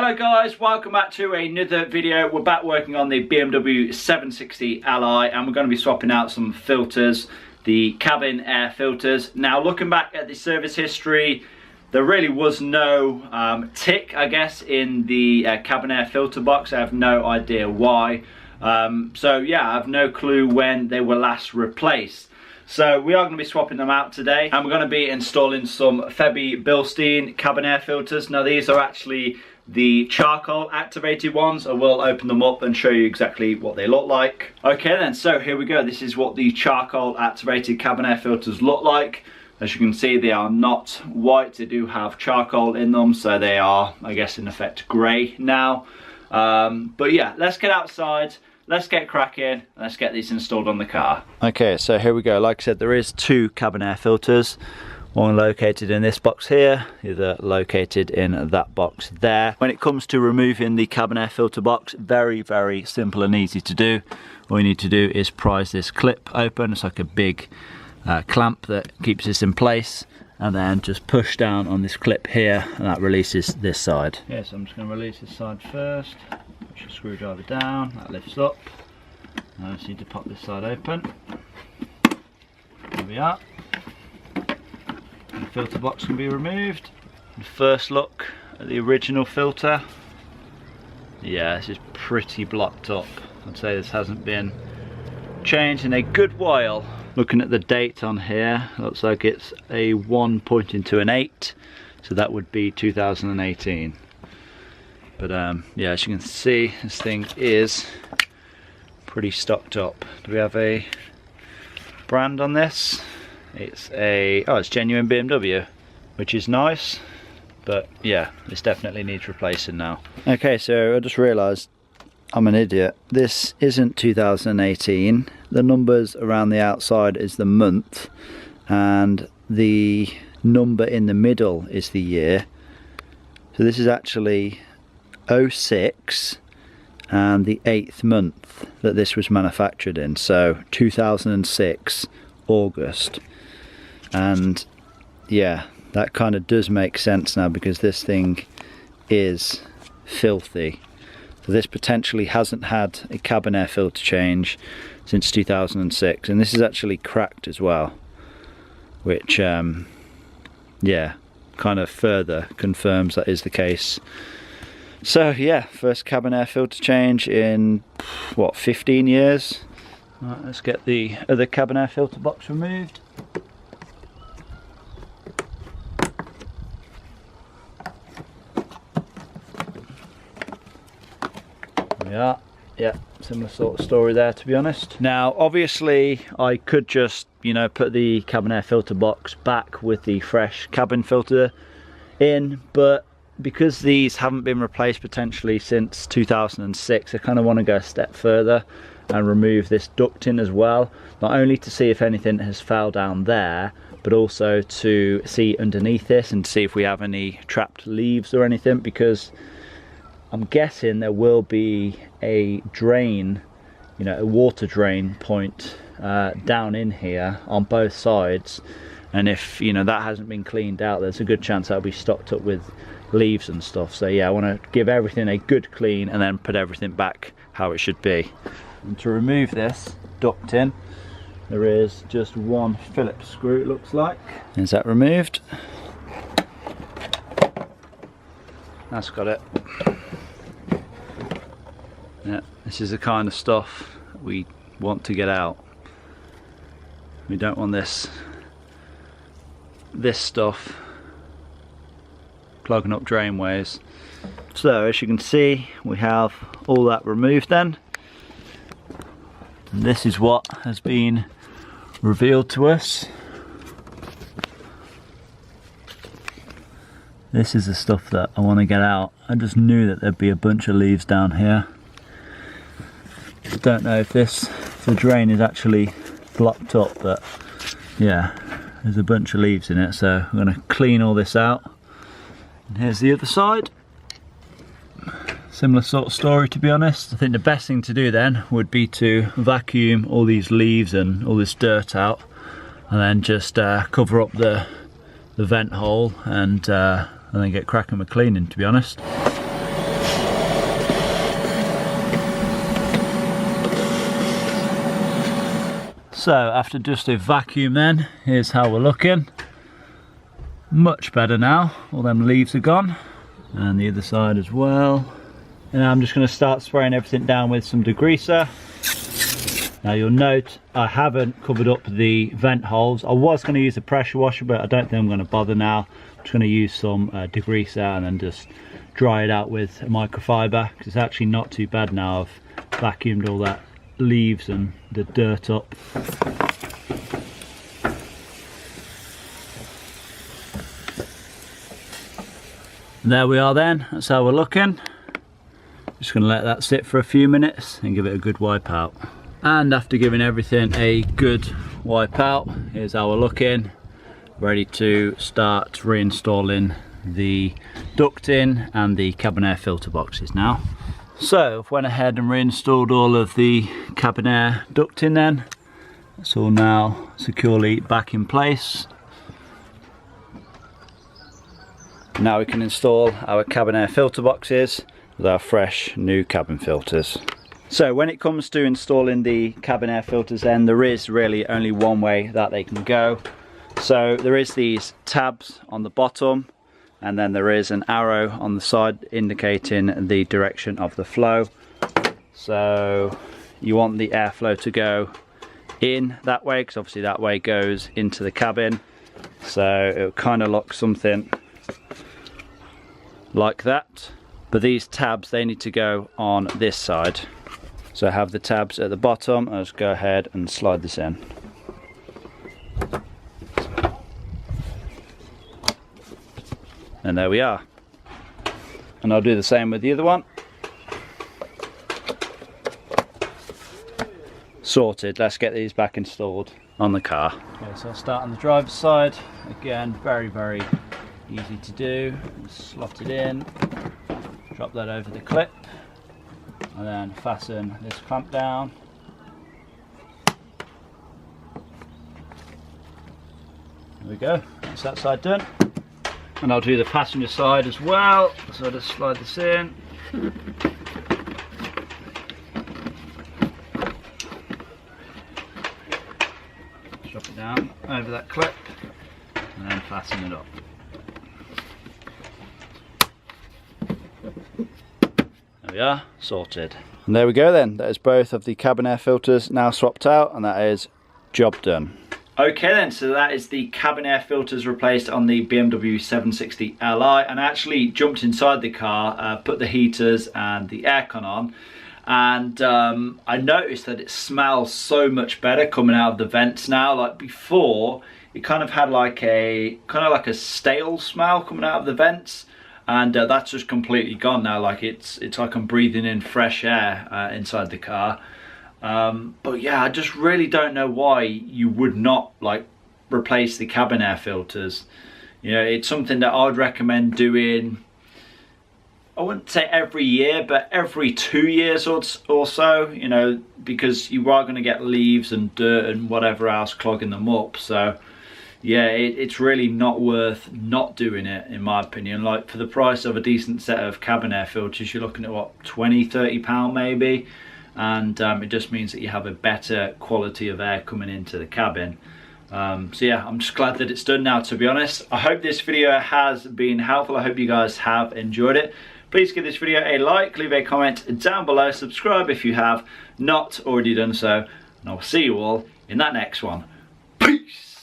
Hello guys, welcome back to another video. We're back working on the BMW 760 Ally and we're going to be swapping out some filters, the cabin air filters. Now looking back at the service history, there really was no tick, I guess, in the cabin air filter box. I have no idea why. So yeah, I have no clue when they were last replaced. So we are going to be swapping them out today and we're going to be installing some Febby Bilstein cabin air filters. Now these are actually the charcoal activated ones. I will open them up and show you exactly what they look like. Okay then, so here we go. This is what the charcoal activated cabin air filters look like. As you can see, they are not white, they do have charcoal in them, so they are, I guess, in effect grey now. But yeah, let's get outside, let's get cracking, let's get these installed on the car. Okay, so here we go. Like I said, there is two cabin air filters. One located in this box here, the other located in that box there. When it comes to removing the cabin air filter box, very, very simple and easy to do. All you need to do is prise this clip open. It's like a big clamp that keeps this in place, and then just push down on this clip here and that releases this side. Yeah, so I'm just going to release this side first. Push the screwdriver down, that lifts up. Now I just need to pop this side open. There we are. The filter box can be removed. The first look at the original filter. Yeah, this is pretty blocked up. I'd say this hasn't been changed in a good while. Looking at the date on here, looks like it's a 1 pointing to an 8, so that would be 2018. But yeah, as you can see, this thing is pretty stocked up. Do we have a brand on this? It's it's genuine BMW, which is nice, but yeah, this definitely needs replacing now. Okay, so I just realised I'm an idiot. This isn't 2018. The numbers around the outside is the month, and the number in the middle is the year. So this is actually 06 and the 8th month that this was manufactured in, so 2006 August. And yeah, that kind of does make sense now because this thing is filthy. So this potentially hasn't had a cabin air filter change since 2006, and this is actually cracked as well, which yeah, kind of further confirms that is the case. So yeah, first cabin air filter change in what, 15 years. Right, let's get the other cabin air filter box removed. Yeah, similar sort of story there, to be honest. Now obviously I could just, you know, put the cabin air filter box back with the fresh cabin filter in, but because these haven't been replaced potentially since 2006, I kind of want to go a step further and remove this ducting as well, not only to see if anything has fell down there, but also to see underneath this and see if we have any trapped leaves or anything, because I'm guessing there will be a drain, you know, a water drain point down in here on both sides, and if, you know, that hasn't been cleaned out, there's a good chance that'll be stocked up with leaves and stuff. So yeah, I want to give everything a good clean and then put everything back how it should be. And to remove this ducting, there is just one Phillips screw, it looks like. Is that removed? That's got it. Yeah, this is the kind of stuff we want to get out. We don't want this stuff plugging up drainways. So as you can see, we have all that removed then. And this is what has been revealed to us. This is the stuff that I want to get out. I just knew that there'd be a bunch of leaves down here. I don't know if the drain is actually blocked up, but yeah, there's a bunch of leaves in it, so I'm going to clean all this out. And here's the other side. Similar sort of story, to be honest. I think the best thing to do then would be to vacuum all these leaves and all this dirt out, and then just cover up the vent hole and then get cracking with cleaning, to be honest. So after just a vacuum then, here's how we're looking. Much better now, all them leaves are gone. And the other side as well. And I'm just going to start spraying everything down with some degreaser. Now you'll note I haven't covered up the vent holes. I was going to use a pressure washer, but I don't think I'm going to bother now. I'm just going to use some degreaser and then just dry it out with microfiber, because it's actually not too bad now. I've vacuumed all that leaves and the dirt up. And there we are then, that's how we're looking. Just going to let that sit for a few minutes and give it a good wipe out. And after giving everything a good wipe out, here's how we're looking. Ready to start reinstalling the ducting and the cabin air filter boxes now. So I've went ahead and reinstalled all of the cabin air ducting then. It's all now securely back in place. Now we can install our cabin air filter boxes with our fresh new cabin filters. So when it comes to installing the cabin air filters then, there is really only one way that they can go. So there is these tabs on the bottom, and then there is an arrow on the side indicating the direction of the flow. So you want the airflow to go in that way, because obviously that way goes into the cabin. So it'll kind of look something like that. But these tabs, they need to go on this side. So I have the tabs at the bottom. I'll just go ahead and slide this in. And there we are. And I'll do the same with the other one. Sorted. Let's get these back installed on the car. Okay, so I'll start on the driver's side. Again, very, very easy to do. Just slot it in, drop that over the clip, and then fasten this clamp down. There we go, that's that side done. And I'll do the passenger side as well, so I'll just slide this in. Drop it down over that clip, and then fasten it up. There we are, sorted. And there we go then, that is both of the cabin air filters now swapped out, and that is job done. Okay then, so that is the cabin air filters replaced on the BMW 760 Li, and I actually jumped inside the car, put the heaters and the aircon on, and I noticed that it smells so much better coming out of the vents now. Like before, it kind of had like a stale smell coming out of the vents, and that's just completely gone now. Like it's like I'm breathing in fresh air inside the car. But yeah, I just really don't know why you would not like replace the cabin air filters. You know, it's something that I'd recommend doing, I wouldn't say every year, but every 2 years or so, you know, because you are going to get leaves and dirt and whatever else clogging them up. So yeah, it's really not worth not doing it, in my opinion. Like for the price of a decent set of cabin air filters, you're looking at what, 20-30 pound maybe. And it just means that you have a better quality of air coming into the cabin. So yeah, I'm just glad that it's done now, to be honest. I hope this video has been helpful. I hope you guys have enjoyed it. Please give this video a like, leave a comment down below, subscribe if you have not already done so, and I'll see you all in that next one. Peace!